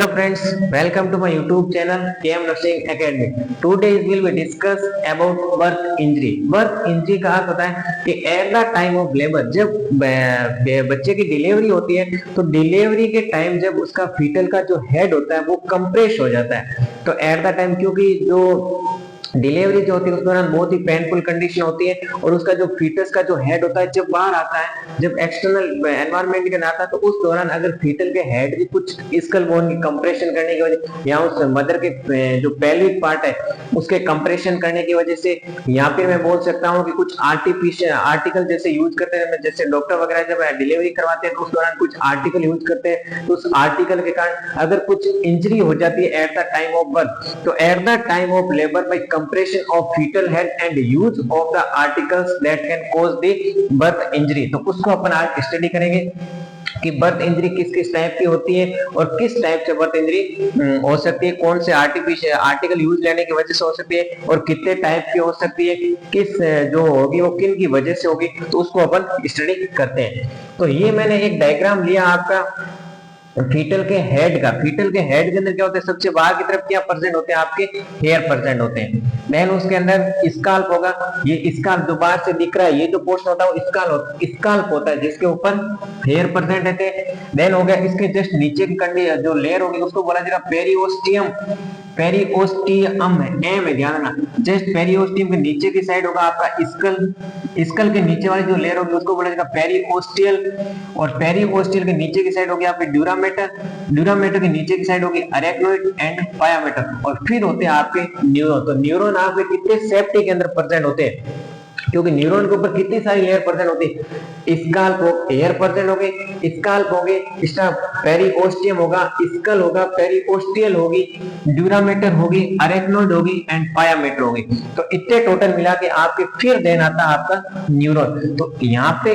Hello friends, welcome to my YouTube channel KM Nursing Academy. Today we will discuss about birth injury. Birth injury का अर्थ होता है कि eight the time of labour, जब बच्चे की delivery होती है तो डिलीवरी के टाइम जब उसका फीटल का जो हेड होता है वो कंप्रेस हो जाता है। तो एट द टाइम, क्योंकि जो डिलीवरी जो होती है उस दौरान बहुत ही पेनफुल कंडीशन होती है और उसका जो फीटस का जो हेड होता है जब बाहर आता है, जब एक्सटर्नल एनवायरनमेंट के आता है, तो उस दौरान अगर फीटल के हेड की कुछ स्कल बोन की कंप्रेशन करने की वजह या उस मदर के जो पेल्विक पार्ट है उसके कंप्रेशन करने की वजह से यहाँ पे मैं बोल सकता हूँ कि कुछ आर्टिफिशियल आर्टिकल जैसे यूज करते हैं, जैसे डॉक्टर वगैरह जब डिलीवरी करवाते हैं तो उस दौरान कुछ आर्टिकल यूज करते हैं, तो उस आर्टिकल के कारण अगर कुछ इंजरी हो जाती है at the time of birth, तो at the time of labour by compression of fetal head and use of the articles that can cause the birth injury। तो उसको अपन आज स्टडी करेंगे कि बर्थ इंजरी किस किस टाइप की होती है और किस टाइप से बर्थ इंजरी हो सकती है, कौन से आर्टिफिशियल आर्टिकल यूज लेने की वजह से हो सकती है और कितने टाइप की हो सकती है, किस जो होगी वो किन की वजह से होगी, तो उसको अपन स्टडी करते हैं। तो ये मैंने एक डायग्राम लिया आपका फीटल के हेड का। फीटल के हेड के अंदर क्या होता है, सबसे बाहर की तरफ क्या प्रेजेंट होते हैं, आपके हेयर प्रेजेंट होते हैं। देन उसके अंदर स्काल्प होगा, ये स्काल्प जो बाहर से दिख रहा है, ये जो पोर्शन होता है वो स्काल्प होता है जिसके ऊपर हेयर प्रेजेंट रहते हैं। देन हो गया इसके जस्ट नीचे की कंडी जो लेयर होगी उसको बोला जाएगा पेरिओस्टियम। पेरिओस्टियम है, ध्यान रखना, जस्ट पेरिओस्टियम के नीचे की साइड होगा आपका स्कल। स्कल के नीचे वाली जो लेयर होगी उसको बोला जाएगा पेरिओस्टियल, और पेरिओस्टियल के नीचे की साइड होगी आपकी ड्यूरामेटर। ड्यूरामेटर के नीचे की साइड होगी अरेक्नोइड एंड पायामेटर, और फिर होते हैं आपके न्यूरॉन। तो न्यूरॉन आपके कितने सेफ्टी के अंदर प्रेजेंट होते हैं, क्योंकि न्यूरॉन के ऊपर कितनी सारी लेयर प्रेजेंट होती है, स्काल्प हो, हेयर प्रेजेंट होंगे, स्काल्प होंगे, पेरिओस्टियम होगा, स्कल होगा, पेरिओस्टियल होगी, ड्यूरामेटर होगी, अरेक्नोइड होगी एंड पायामेटर होगी। तो इतने टोटल मिला के आपके फिर देन आता है आपका न्यूरॉन। तो यहाँ पे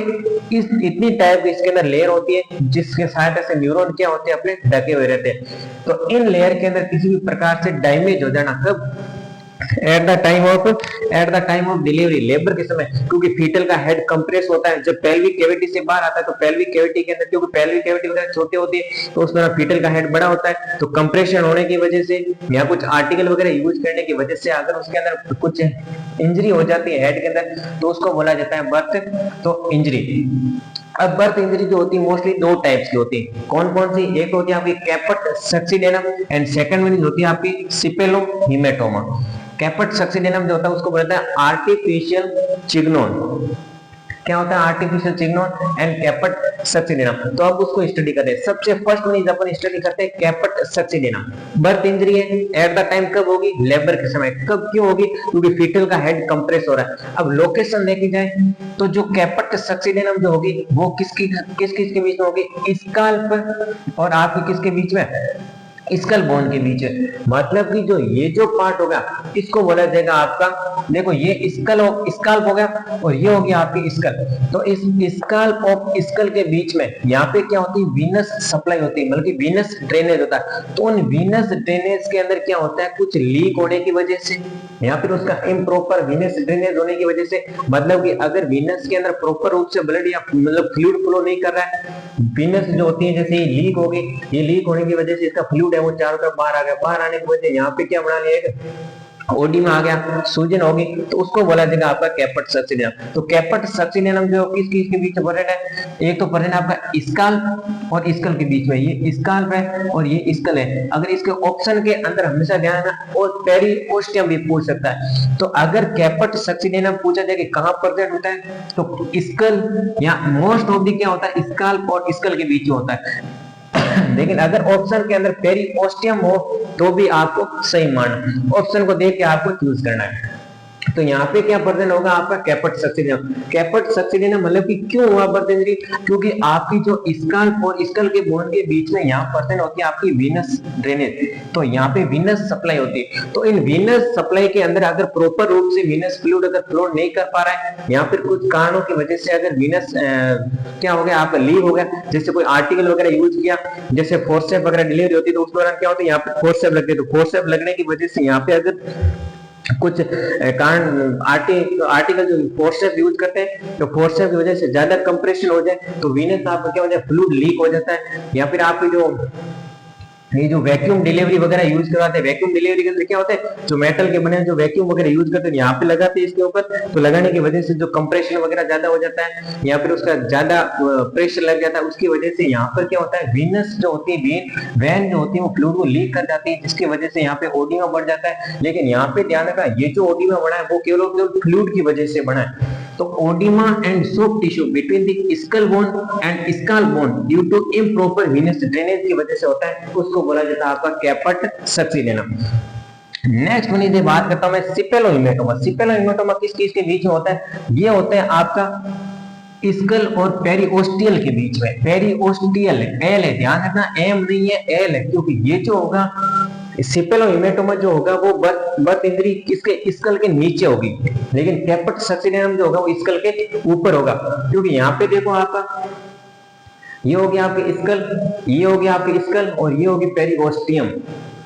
इस इतनी टाइप की इसके अंदर लेयर होती है जिसके सहायता से न्यूरॉन क्या होते हैं, अपने ढके हुए रहते हैं। तो इन लेयर के अंदर किसी भी प्रकार से डैमेज हो जाना कब, eight the time of delivery, labour के समय, क्योंकि फीटल का हेड कंप्रेस होता है जब पेल्विक कैविटी से बाहर आता है। तो पेल्विक कैविटी के अंदर, क्योंकि पेल्विक कैविटी वगैरह छोटी होती है तो उसमें फीटल का हेड बड़ा होता है, तो कंप्रेशन होने की वजह से या कुछ आर्टिकल वगैरह यूज करने की वजह से अगर उसके अंदर कुछ इंजरी हो जाती है हेड के अंदर तो उसको बोला जाता है बर्थ तो इंजरी। अब बर्थ इंजरी जो होती है मोस्टली दो टाइप्स की होती है। कौन कौन सी, एक होती है आपकी कैपट सक्सिडेनम एंड सेकंड वन होती है आपकी सिपेलो हीमेटोमा। कैपट सक्सिडेनम जो होता है उसको बोलते हैं आर्टिफिशियल चिग्नोन। क्या होता है आर्टिफिशियल चिग्नोन एंड कैपट सक्सिडेनम। तो अब उसको स्टडी करते हैं। सबसे फर्स्ट वन अपन स्टडी करते हैं कैपट सक्सिडेनम। बर्थ इंजरी है एट द टाइम कब होगी, लेबर के समय। कब क्यों होगी, क्योंकि फीटल का हेड कंप्रेस हो रहा है। अब लोकेशन देखी जाए तो जो कैपट सक्सिडेनम जो होगी वो किस के बीच में होगी, स्काल्प और आपके किसके बीच में, स्कल बोन के बीच है। मतलब कि जो ये जो पार्ट होगा इसको बोला जाएगा आपका, देखो ये स्कल्प हो गया और ये हो गया आपकी स्कल। तो इस स्कल्प और स्कल के बीच में यहाँ पे क्या होती है, वीनस सप्लाई होती है, बल्कि वीनस ड्रेनेज होता है। तो उन वीनस ड्रेनेज के अंदर क्या होता है, कुछ लीक होने की वजह से या फिर उसका इम्प्रॉपर वीनस ड्रेनेज होने की वजह से, मतलब कि अगर वीनस के अंदर प्रॉपर रूप से ब्लड या मतलब फ्लूइड फ्लो नहीं कर रहा है, वीनस जो होती है जैसे ये लीक हो गई, ये लीक होने की वजह से इसका फ्लूइड है वो चारों तरफ बाहर आ गया। बाहर आने की वजह से यहाँ पे क्या बना लिया, ओडी में आ गया, सूजन होगी, तो उसको बोला जाएगा आपका कैपट सक्सिडेनम। तो कैपट सक्सिडेनम जो किस के बीच में प्रेजेंट है, एक तो प्रेजेंट आपका स्काल्प और स्कल के बीच में, ये स्काल्प है और ये स्कल है। अगर इसके ऑप्शन के अंदर हमेशा ध्यान रखना और पेरिओस्टियम भी पूछ सकता है। तो अगर कैपट सक्सिडेनम पूछा जाए कि कहां प्रेजेंट होता है तो स्कल या मोस्ट ऑफ दी क्या होता है, स्काल्प और स्कल के बीच में होता है। लेकिन अगर ऑप्शन के अंदर पेरिओस्टियम हो तो भी आपको सही मानना, ऑप्शन को देख के आपको चूज करना है। तो यहाँ पे क्या प्रेजेंट होगा आपका कैपट सक्सिडेनम। कैपट सक्सिडेनम मतलब कि क्यों हुआ बर्थ इंजरी, क्योंकि आपकी जो स्काल्प और स्कल के बोन के बीच में यहाँ प्रेजेंट होती है आपकी वीनस ड्रेनेज। तो यहाँ पे वीनस सप्लाई होती है। तो इन वीनस सप्लाई के अंदर अगर प्रॉपर रूप से वीनस फ्लूइड अगर फ्लो नहीं कर पा रहा है या फिर कुछ कारणों की वजह से अगर वीनस क्या हो गया आपका लीक हो गया, जैसे कोई आर्टिकल वगैरह यूज किया, जैसे फोर्सेप वगैरह डिलीवरी होती है तो उस दौरान क्या होता है यहाँ पे फोर्सेप लगते हैं। तो फोर्सेप लगने की वजह से यहाँ पे अगर कुछ कारण आर्टिकल जो फोर्सेप यूज करते हैं तो फोर्सेप की वजह से ज्यादा कंप्रेशन हो जाए तो वीनस आपका क्या हो जाए, फ्लूइड लीक हो जाता है, या फिर आपकी जो ये जो वैक्यूम डिलीवरी वगैरह यूज करवाते हैं, वैक्यूम डिलीवरी के अंदर क्या होता है, जो मेटल के बने जो वैक्यूम वगैरह यूज करते हैं यहाँ पे लगाते हैं इसके ऊपर, तो लगाने की वजह से जो कंप्रेशन वगैरह ज्यादा हो जाता है या फिर उसका ज्यादा प्रेशर लग जाता है, उसकी वजह से यहाँ पर क्या होता है, वीनस जो होती है वैन जो होती है वो फ्लूइड को लीक कर जाती है, जिसकी वजह से यहाँ पे ओडिमा बढ़ जाता है। लेकिन यहाँ पे ध्यान रखना, ये जो ओडिमा बढ़ा है वो केवल फ्लूइड की वजह से बढ़ा है। तो oedema and soft tissue between the skull bone and skull bone due to improper venous drainage की वजह से होता है, उसको बोला जाता है आपका कैपट सक्सीडेनम। नेक्स्ट वन इधर बात करता हूं मैं सिपेलोहेमेटोमा। सिपेलोहेमेटोमा किस चीज के बीच में होता है, ये होता है आपका स्कल और पेरिओस्टियल के बीच में। पेरिओस्टियल एल है, ध्यान रखना एम नहीं है एल है, क्योंकि ये जो होगा सिपेलोहेमेटोमा जो होगा वो बर्थ इंजरी किसके, स्कल के नीचे होगी, लेकिन कैपट सक्सीडेनम जो होगा वो स्कल के ऊपर होगा। क्योंकि यहाँ पे देखो आपका ये हो गया आपके स्कल, ये हो गया आपके स्कल और ये होगी पेरिओस्टियम,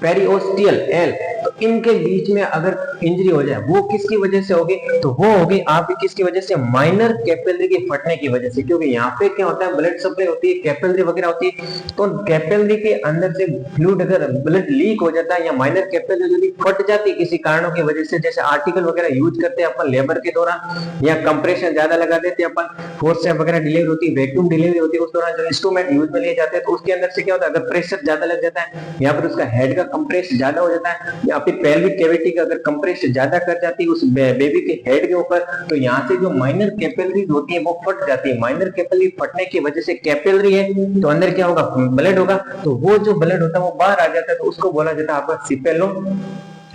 पेरिओस्टियल एल। तो इनके बीच में अगर इंजरी हो जाए वो किसकी वजह से होगी, तो वो होगी आपकी किसकी वजह से, माइनर कैपिलरी के फटने की वजह से। क्योंकि यहाँ पे क्या होता है, ब्लड सप्लाई होती है, कैपिलरी वगैरह होती है, तो कैपिलरी के अंदर से फ्लूइड अगर ब्लड लीक हो जाता है या माइनर कैपिलरी यदि फट जाती है किसी कारणों की वजह से, जैसे आर्टिकल वगैरह यूज करते हैं अपन लेबर के दौरान, या कंप्रेशन ज्यादा लगा देते हैं अपन, फोर्सेप वगैरह डिलीवरी होती है, वैक्यूम डिलीवरी होती है, उस दौरान जो इंस्ट्रूमेंट यूज में लिए जाते हैं, तो उसके अंदर से क्या होता है, अगर प्रेशर ज्यादा लग जाता है या फिर उसका हेड का कंप्रेस ज्यादा हो जाता है या फिर पेल्विक कैविटी का अगर कंप्रेस ज्यादा कर जाती है उस बेबी के हेड के ऊपर, तो यहाँ से जो माइनर कैपिलरीज होती है वो फट जाती है। माइनर कैपिलरी फटने की वजह से, कैपिलरी है तो अंदर क्या होगा, ब्लड होगा, तो वो जो ब्लड होता है वो बाहर आ जाता है, तो उसको बोला जाता है आपका सिपेलो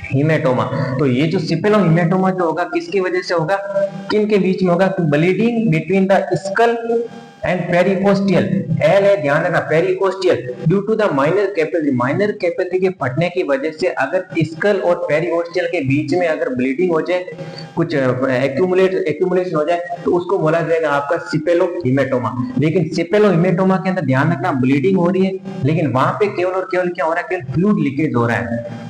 हिमेटोमा। तो ये जो सिपेलोहिमेटोमा जो होगा किसकी वजह से होगा, किन के बीच में होगा, bleeding between the skull and periosteal L है, ध्यान रखना periosteal, due to the minor capillary, minor capillary के फटने की वजह से अगर स्कल और पेरिकोस्टियल के बीच में अगर ब्लीडिंग हो जाए, कुछ एक्यूमुलेशन हो जाए, तो उसको बोला जाएगा आपका सिपेलोहिमेटोमा। लेकिन सिपेलोहिमेटोमा के अंदर ध्यान रखना ब्लीडिंग हो रही है, लेकिन वहां पे केवल और केवल क्या हो रहा है, केवल फ्लूइड लीकेज हो रहा है,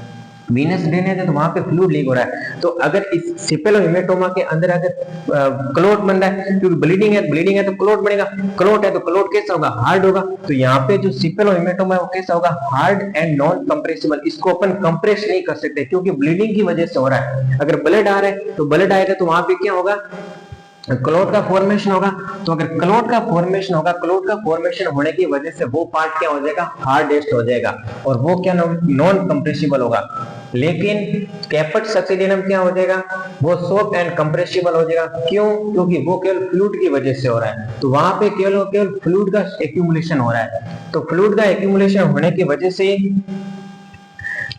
वीनस ड्रेनेज है तो वहां पे फ्लूइड लीक हो रहा है। तो अगर इस सिपेलोहिमेटोमा के अंदर अगर क्लोट बन रहा है, क्योंकि ब्लीडिंग है तो क्लोट बनेगा, क्लोट है तो क्लोट कैसा होगा, हार्ड होगा। तो यहाँ पे जो सिपेलोहिमेटोमा है वो कैसा होगा, हार्ड एंड नॉन कंप्रेसिबल। इसको अपन कंप्रेस नहीं कर सकते क्योंकि ब्लीडिंग की वजह से हो रहा है। अगर ब्लड आ रहा है तो ब्लड आएगा तो वहां पे क्या होगा, क्लोट का फॉर्मेशन होगा। तो अगर क्लोट का फॉर्मेशन होगा, क्लोट का फॉर्मेशन होने की वजह से वो पार्ट क्या हो जाएगा, हार्डेस्ट हो जाएगा और वो क्या नॉन कंप्रेसिबल होगा। लेकिन कैपट सक्सीडेनम क्या हो जाएगा, वो सॉफ्ट एंड कंप्रेसिबल हो जाएगा। क्यों, क्योंकि वो केवल फ्लूइड की वजह से हो रहा है, तो वहां पे केवल फ्लूइड का एक्यूमुलेशन हो रहा है। तो फ्लूइड का एक्यूमुलेशन होने की वजह से,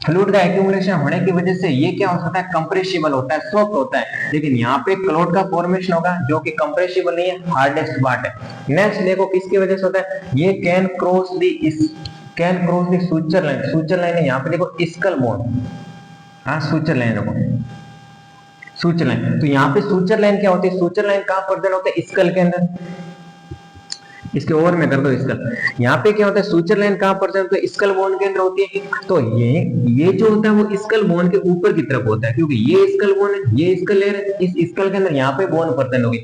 फ्लूइड का एक्यूमुलेशन होने की वजह से ये क्या हो सकता है, कंप्रेसिबल होता है, सॉफ्ट होता है। लेकिन यहाँ पे क्लोट का फॉर्मेशन होगा जो कि कंप्रेसिबल नहीं है, हार्डेस्ट पार्ट है। नेक्स्ट देखो किसकी वजह से होता है, ये can cross the suture line, suture line है यहाँ पे देखो, स्कल बोन, हाँ सुचर लाइन देखो, सुचर लाइन। तो यहाँ पे सुचर लाइन क्या होती है, सुचर लाइन कहाँ प्रेजेंट होता है, स्कल के अंदर। इसके ओवर में कर दो स्कल, यहाँ पे क्या होता है, सुचर लाइन कहाँ प्रेजेंट होता है, स्कल बोन के अंदर होती है। तो ये जो होता है वो स्कल बोन के ऊपर की तरफ होता है, क्योंकि ये स्कल बोन है, ये स्कल लेयर है, इस स्कल के अंदर यहाँ पे बोन प्रेजेंट होगी,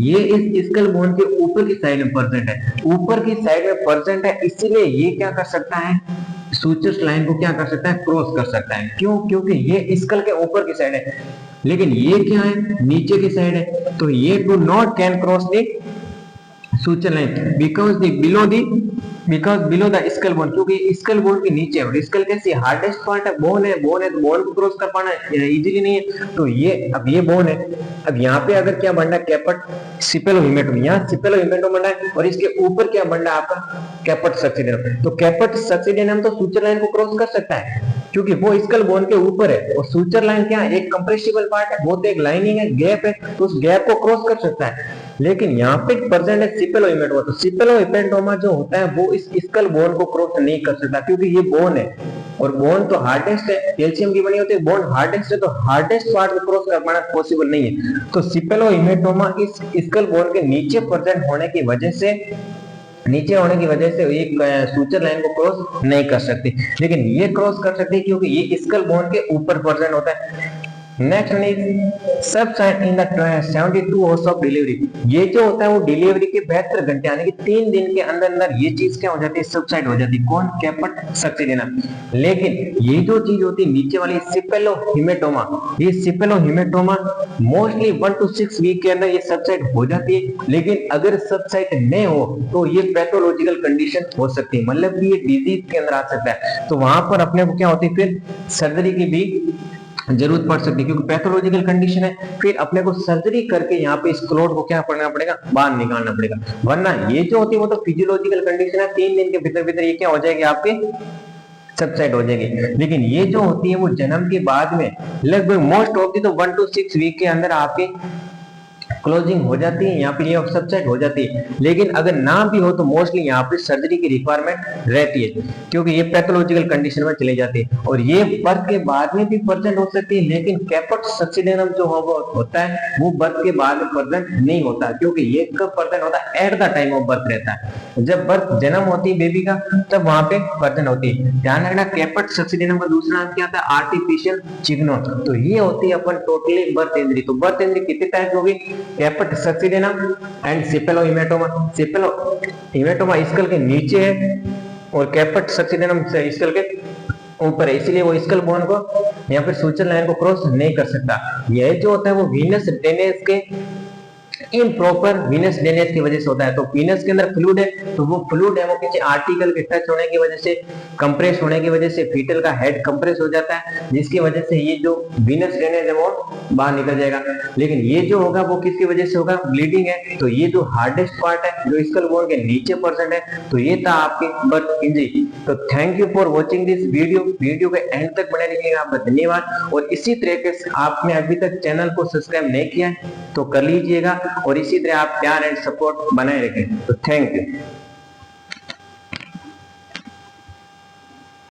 ये इस स्कल बोन के ऊपर की साइड में प्रेजेंट है, ऊपर की साइड में प्रेजेंट है, इसीलिए ये क्या कर सकता है, सुचर लाइन को क्या कर सकता है, क्रॉस कर सकता है। क्यों, क्योंकि ये स्कल के ऊपर की साइड है, लेकिन ये क्या है, नीचे की साइड है। तो ये do not can cross the suture line because below the skull bone, क्योंकि स्कल बोन के नीचे है और स्कल कैसी हार्डेस्ट पार्ट है, बोन है तो बोन को क्रॉस कर पाना इजीली नहीं है। तो ये अब ये बोन है, अब यहाँ पे अगर क्या बन रहा है, कैपट सिपेलोहिमेटोमा, यहाँ सिपेलोहिमेटोमा बन रहा है और इसके ऊपर क्या बन रहा है आपका, कैपट सक्सीडेनम। तो कैपट सक्सीडेनम तो सुचर लाइन को क्रॉस कर सकता है क्योंकि वो स्कल बोन के ऊपर है, और सुचर लाइन क्या है, एक कंप्रेसिबल पार्ट है, वो तो एक लाइनिंग है, गैप है, तो उस गैप को क्रॉस कर सकता है। लेकिन यहाँ पे प्रेजेंट है सिपेलोहिमेटोमा, तो सिपेलोहिमेटोमा जो होता है वो इस स्कल बोन को क्रॉस नहीं कर सकता क्योंकि ये बोन है और बोन तो हार्डेस्ट है, कैल्शियम की बनी होती है, बोन हार्डेस्ट है, तो हार्डेस्ट पार्ट को क्रॉस कर पाना पॉसिबल नहीं है। तो सिपेलोहिमेटोमा इस स्कल बोन के नीचे प्रेजेंट होने की वजह से, नीचे होने की वजह से एक सुचर लाइन को क्रॉस नहीं कर सकती, लेकिन ये क्रॉस कर सकती है क्योंकि ये स्कल बोन के ऊपर प्रेजेंट होता है। Next one is subside in the 72 hours of delivery. ये जो होता है वो डिलीवरी के 72 घंटे यानी कि 3 दिन के अंदर अंदर ये चीज क्या हो जाती है, सबसाइड हो जाती है। कौन? कैपट सक्सेडेना। लेकिन ये जो चीज होती है नीचे वाली सिपेलोहिमेटोमा, ये सिपेलोहिमेटोमा मोस्टली 1 to 6 वीक के अंदर ये सबसाइड हो जाती है। लेकिन अगर सबसाइड नहीं हो तो ये पैथोलॉजिकल कंडीशन हो सकती है, मतलब कि ये डिजीज के अंदर आ सकता है। तो वहां पर अपने को क्या होती है, फिर सर्जरी की भी जरूरत पड़ सकती है, क्योंकि पैथोलॉजिकल कंडीशन है। फिर अपने को सर्जरी करके यहाँ पे इस क्लोट को क्या करना पड़ेगा, बाहर निकालना पड़ेगा। वरना ये जो होती है वो तो फिजियोलॉजिकल कंडीशन है, 3 दिन के भीतर भीतर ये क्या हो जाएगी, आपके सबसाइड हो जाएगी। लेकिन ये जो होती है वो जन्म के बाद में लगभग मोस्ट ऑफ दी तो 1 to 6 वीक के अंदर आपके क्लोजिंग हो जाती है, यहाँ पे ये सबसाइड हो जाती है। लेकिन अगर ना भी हो तो मोस्टली यहाँ पे सर्जरी की रिक्वायरमेंट रहती है, क्योंकि ये पैथोलॉजिकल कंडीशन में चली जाती है। और ये बर्थ के बाद में भी प्रेजेंट हो सकती है, लेकिन कैपट सक्सेडेनम जो होता है वो बर्थ के बाद में प्रेजेंट नहीं होता, क्योंकि ये कब प्रेजेंट होता है, at the time of birth रहता है। जब बर्थ जन्म होती है बेबी का तब वहां पे प्रेजेंट होती है। ध्यान रखना, कैपट सक्सेडेनम का दूसरा नाम क्या आता है, आर्टिफिशियल चिग्नो। तो ये होती है अपन टोटली बर्थ इंजरी। तो बर्थ इंजरी कितने टाइप होगी, कैपट सक्सेडेनम एंड सिपेलोहिमेटोमा। सिपेलोहिमेटोमा स्कल के नीचे है और कैपट सक्सेडेनम स्कल के ऊपर है, इसीलिए वो स्कल बोन को या फिर सूचन लाइन को क्रॉस नहीं कर सकता। यह जो होता है वो वीनस ड्रेनेज के इम्प्रॉपर वीनस ड्रेनेज की वजह से होता है। तो वीनस के अंदर फ्लूइड है, तो वो फ्लूइड है वो किसी आर्टिकल के टच होने की वजह से, कंप्रेस होने की वजह से फीटल का हेड कंप्रेस हो जाता है, जिसकी वजह से ये जो वीनस ड्रेनेज है वो बाहर निकल जाएगा। लेकिन ये जो होगा वो किसकी वजह से होगा, ब्लीडिंग है। तो ये जो हार्डेस्ट पार्ट है जो स्कल बोन के नीचे परसेंट है, तो ये था आपकी बर्थ इंजरी। तो thank you for watching this video के एंड तक बने रहिएगा, आपका धन्यवाद। और इसी तरीके से आपने अभी तक चैनल को सब्सक्राइब नहीं किया है तो कर लीजिएगा, और इसी तरह आप प्यार एंड सपोर्ट बनाए रखें। तो थैंक यू।